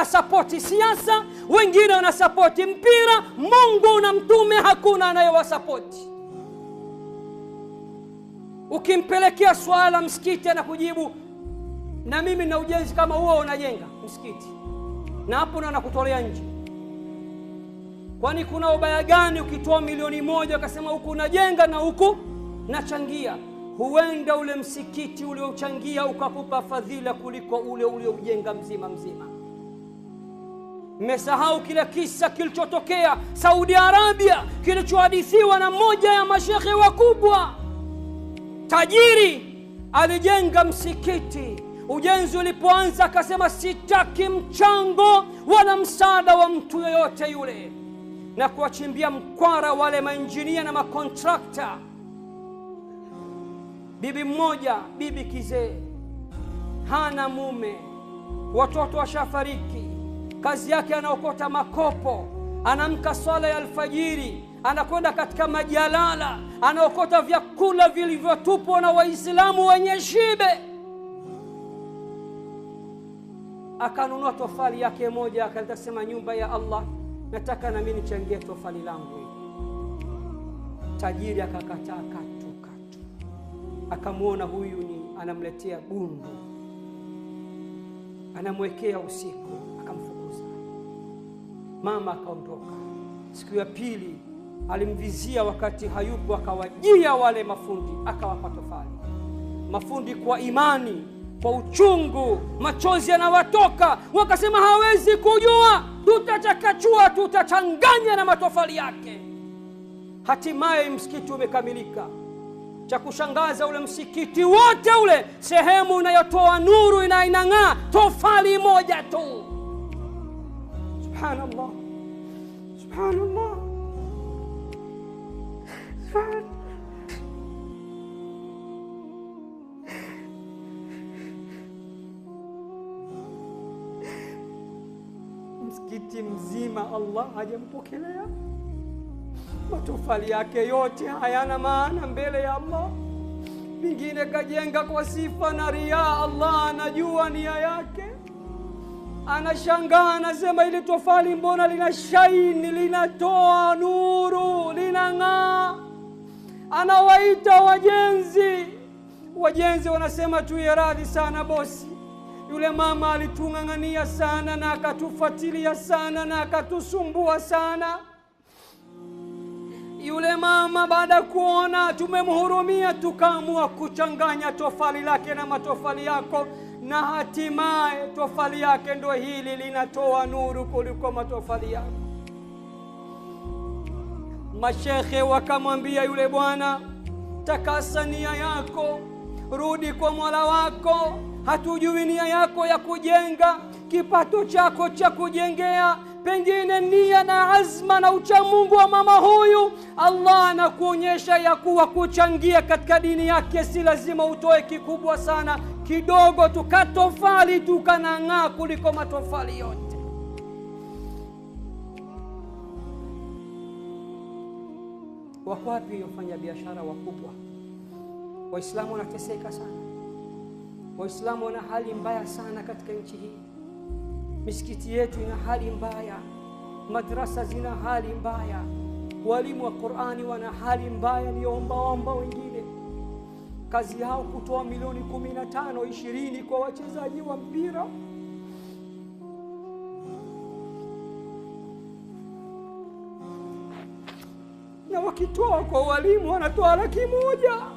wanasapoti siasa, wengine wanasapoti mpira. Mungu na mtume hakuna anayewasapoti. Ukimpelekea swala msikiti na kujibu, na mimi na ujenzi kama huo unajenga msikiti, na hapo na nakutolea nje. Kwani kuna ubaya gani ukitoa milioni 1 ukasema huku unajenga na huku nachangia? Huenda ule msikiti ule uchangia ukakupa fadhila kuliko ule ujenga mzima mzima. Mmesahau kile kisa kilichotokea Saudi Arabia, kilichohadithiwa na mmoja ya mashekhe wakubwa. Tajiri alijenga msikiti. Ujenzi ulipoanza akasema, sitaki mchango wala msaada wa mtu yoyote yule, na kuwachimbia mkwara wale mainjinia na makontrakta. Bibi mmoja, bibi kizee, hana mume, watoto washafariki, kazi yake anaokota makopo, anamka swala ya alfajiri, anakwenda katika majalala, anaokota vyakula vilivyotupwa na Waislamu wenye shibe. Akanunua tofali yake moja, akasema, nyumba ya Allah, nataka na mimi nichangie tofali langu hili. Tajiri akakataa katu. Akamuona huyu ni anamletea gundu, anamwekea usiku, akamfukuza. Mama akaondoka. Siku ya pili alimvizia wakati hayupo, akawajia wale mafundi, akawapa tofali. Mafundi kwa imani, kwa uchungu, machozi yanawatoka, wakasema hawezi kujua, tutachakachua, tutachanganya na matofali yake. Hatimaye msikiti umekamilika. Cha kushangaza, ule msikiti wote ule, sehemu inayotoa nuru inang'aa, tofali moja tu. Subhanallah, subhanallah. Msikiti mzima Allah hajampokelea. Matofali yake yote hayana maana mbele ya Allah. Vingine kajenga kwa sifa na ria. Allah anajua nia yake. Anashangaa, anasema, ili tofali mbona lina shaini, linatoa nuru, linang'aa. Anawaita wajenzi wanasema, tuye radhi sana bosi, yule mama alitung'ang'ania sana na akatufuatilia sana na akatusumbua sana. Yule mama baada kuona tumemhurumia, tukaamua kuchanganya tofali lake na matofali yako, na hatimaye tofali yake ndo hili linatoa nuru kuliko matofali yako. Mashekhe wakamwambia yule bwana, takasa nia yako, rudi kwa Mola wako. Hatujui nia yako ya kujenga, kipato chako cha kujengea, pengine nia na azma na uchamungu wa mama huyu. Allah anakuonyesha ya kuwa kuchangia katika dini yake si lazima utoe kikubwa sana, kidogo tu, katofali tu kanang'aa kuliko matofali yote. Wako wapi wafanya biashara wakubwa? Waislamu wanateseka sana. Waislamu wana hali mbaya sana katika nchi hii. Misikiti yetu ina hali mbaya, madrasa zina hali mbaya, walimu wa Qur'ani wana hali mbaya. Ni omba wengine kazi yao kutoa milioni 15, 20 kwa wachezaji wa mpira. Na wakitoa kwa walimu wanatoa 100,000.